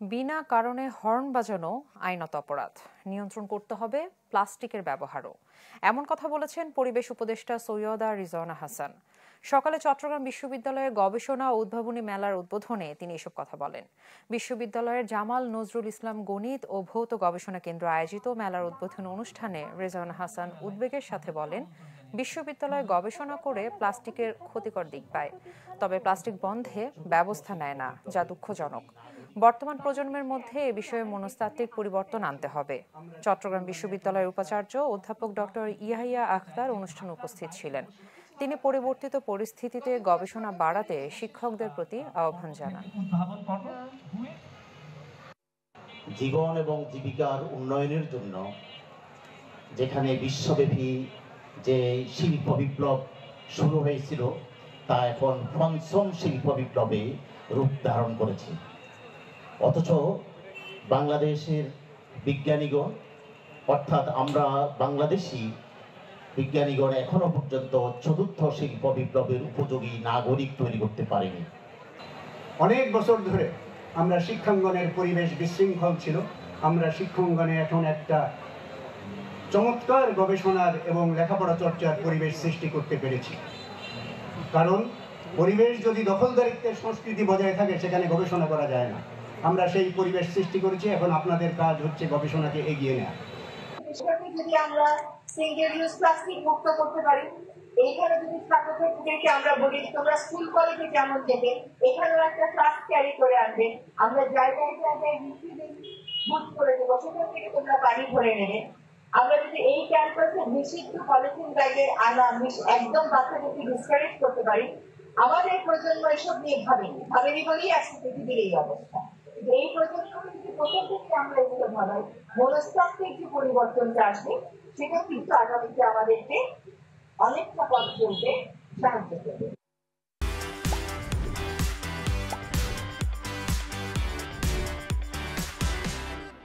বিনা কারণে হর্ন বাজানো আইনত অপরাধ, নিয়ন্ত্রণ করতে হবে প্লাস্টিকের ব্যবহারও। এমন কথা বলেছেন পরিবেশ উপদেষ্টা সৈয়দা রিজওয়ানা হাসান। সকালে চট্টগ্রাম বিশ্ববিদ্যালয়ের গবেষণা ও উদ্ভাবনী মেলার উদ্বোধনে তিনি এসব কথা বলেন। বিশ্ববিদ্যালয়ের জামাল নজরুল ইসলাম গণিত ও ভৌত গবেষণা কেন্দ্র আয়োজিত মেলার উদ্বোধনী অনুষ্ঠানে রিজওয়ানা হাসান উদ্বেগের সাথে বলেন, বিশ্ববিদ্যালয় গবেষণা করে প্লাস্টিকের ক্ষতিকর দিক পায়, তবে প্লাস্টিক বন্ধে ব্যবস্থা নেয় না, যা দুঃখজনক। বর্তমান প্রজন্মের মধ্যে এ বিষয়ে মনস্তাত্ত্বিক পরিবর্তন আনতে হবে। চট্টগ্রাম বিশ্ববিদ্যালয়ের উপাচার্য অধ্যাপক ডক্টর ইয়াহিয়া আখতার অনুষ্ঠানে উপস্থিত ছিলেন। তিনি পরিবর্তিত পরিস্থিতিতে গবেষণা বাড়াতে শিক্ষকদের প্রতি আহ্বান জানান। জীবন এবং জীবিকার উন্নয়নের জন্য যেখানে বিশ্বব্যাপী যে শিল্প বিপ্লব শুরু হয়েছিল তা এখন পঞ্চম শিল্প বিপ্লবে রূপ ধারণ করেছে। অথচ বাংলাদেশের বিজ্ঞানীগণ, অর্থাৎ আমরা বাংলাদেশি বিজ্ঞানীগণ এখনো পর্যন্ত চতুর্থ শিল্প বিপ্লবের উপযোগী নাগরিক তৈরি করতে পারেনি। অনেক বছর ধরে আমরা শিক্ষাঙ্গনের পরিবেশ বিশৃঙ্খল ছিল। আমরা শিক্ষাঙ্গনে এখন একটা চমৎকার গবেষণার এবং লেখাপড়া চর্চার পরিবেশ সৃষ্টি করতে পেরেছি। কারণ পরিবেশ যদি দখলদারিত্বের সংস্কৃতি বজায় থাকে, সেখানে গবেষণা করা যায় না। আমরা সেই পরিবেশ সৃষ্টি করেছি। এখন আপনাদের কাজ হচ্ছে গবেষণাকে এগিয়ে নেওয়া। যদি আমরা সিঙ্গেল ইউজ প্লাস্টিক মুক্ত করতে পারি, এইখানে যদি ছাত্রছাত্রীদেরকে আমরা বলি তোমরা স্কুল কলেজে যেমন দেবে, এখানেও একটা ফ্লাস্ক ক্যারি করে আনবে, আমরা জায়গায় জায়গায় রিফিলিং বুথ করে দেবো, সেখান থেকে তোমরা পানি ভরে নেবে। আমরা যদি এই ক্যাম্পাসে নিষিদ্ধ পলিথিন ব্যাগে আনা একদম বাচ্চাদেরকে ডিসকারেজ করতে পারি, আমাদের প্রজন্ম এসব নিয়ে ভাবেনি বলেই আজকে পৃথিবীর এই অবস্থা। এই প্রজন্মকে যদি প্রথম থেকে আমরা এগুলো ভাবাই, মনস্তাত্ত্বিক যে পরিবর্তনটা আসবে সেটা কিন্তু আগামীতে আমাদেরকে অনেকটা পথ চলতে সাহায্য করবে।